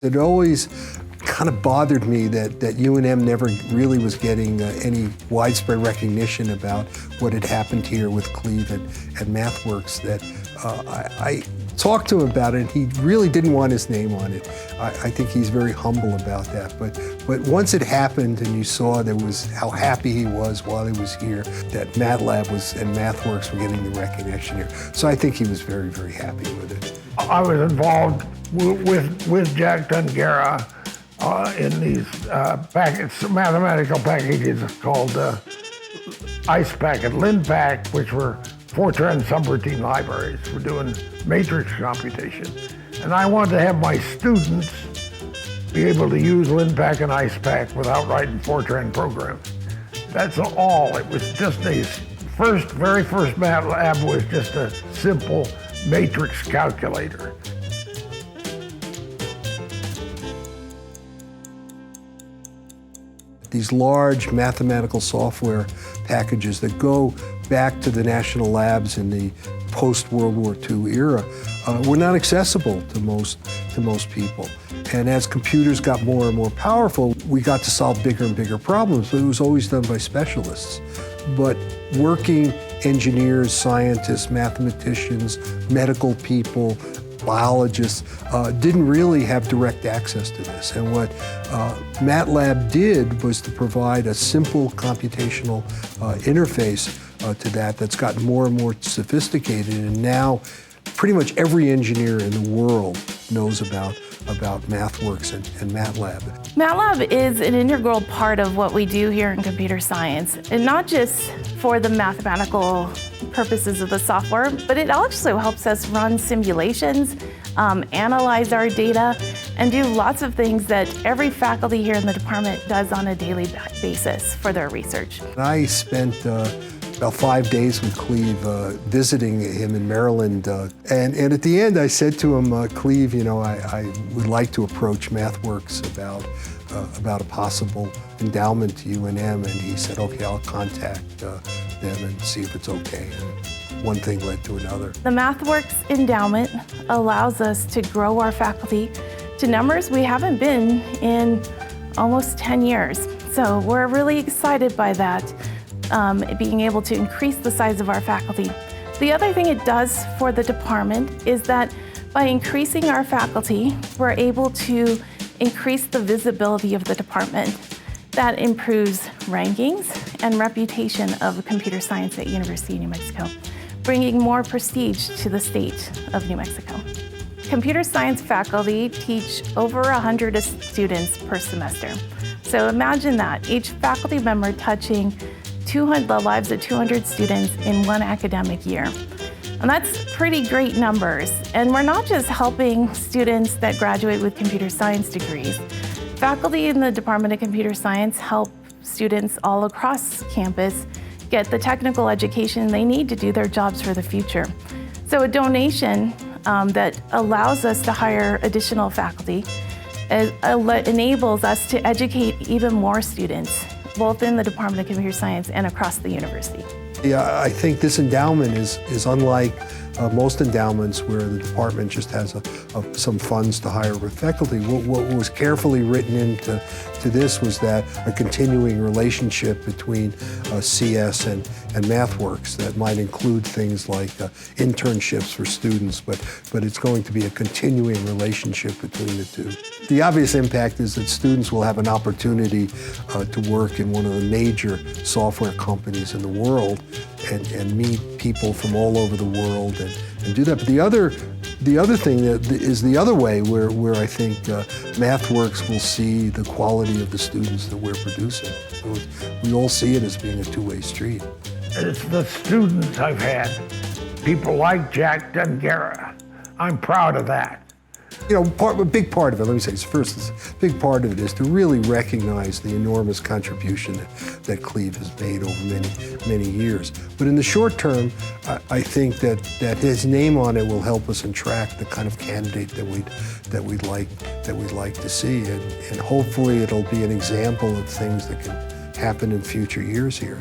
It always kind of bothered me that UNM never really was getting any widespread recognition about what had happened here with Cleve and MathWorks. That I talked to him about it, and he really didn't want his name on it. I think he's very humble about that. But once it happened and you saw how happy he was while he was here, that MATLAB and MathWorks were getting the recognition here. So I think he was very, very happy with it. I was involved with Jack Tungera in these mathematical packages called IcePack and LinPack, which were Fortran subroutine libraries for doing matrix computation. And I wanted to have my students be able to use LinPack and IcePack without writing Fortran programs. That's all. It was just very first MATLAB was just a simple matrix calculator. These large mathematical software packages that go back to the national labs in the post-World War II era were not accessible to most people. And as computers got more and more powerful, we got to solve bigger and bigger problems, but it was always done by specialists. But working engineers, scientists, mathematicians, medical people, biologists didn't really have direct access to this. And what MATLAB did was to provide a simple computational interface to that's gotten more and more sophisticated, and now pretty much every engineer in the world knows about MathWorks and MATLAB. MATLAB is an integral part of what we do here in computer science, and not just for the mathematical purposes of the software, but it also helps us run simulations, analyze our data, and do lots of things that every faculty here in the department does on a daily basis for their research. I spent about 5 days with Cleve visiting him in Maryland. And at the end, I said to him, Cleve, you know, I would like to approach MathWorks about a possible endowment to UNM. And he said, okay, I'll contact them and see if it's okay. And one thing led to another. The MathWorks endowment allows us to grow our faculty to numbers we haven't been in almost 10 years. So we're really excited by that. Being able to increase the size of our faculty. The other thing it does for the department is that by increasing our faculty, we're able to increase the visibility of the department. That improves rankings and reputation of computer science at University of New Mexico, bringing more prestige to the state of New Mexico. Computer science faculty teach over 100 students per semester. So imagine that, each faculty member touching the lives of 200 students in one academic year. And that's pretty great numbers. And we're not just helping students that graduate with computer science degrees. Faculty in the Department of Computer Science help students all across campus get the technical education they need to do their jobs for the future. So a donation that allows us to hire additional faculty enables us to educate even more students, both in the Department of Computer Science and across the university. Yeah, I think this endowment is unlike most endowments where the department just has some funds to hire with faculty. What was carefully written into this was that a continuing relationship between CS and MathWorks that might include things like internships for students, but it's going to be a continuing relationship between the two. The obvious impact is that students will have an opportunity to work in one of the major software companies in the world and meet people from all over the world and do that. But the other thing that is the other way where I think MathWorks will see the quality of the students that we're producing. We all see it as being a two-way street. It's the students I've had, people like Jack Tungera. I'm proud of that. You know, a big part of it, let me say this first, a big part of it is to really recognize the enormous contribution that Cleve has made over many years. But in the short term, I think that his name on it will help us attract the kind of candidate that we'd like to see, and hopefully it'll be an example of things that can happen in future years here.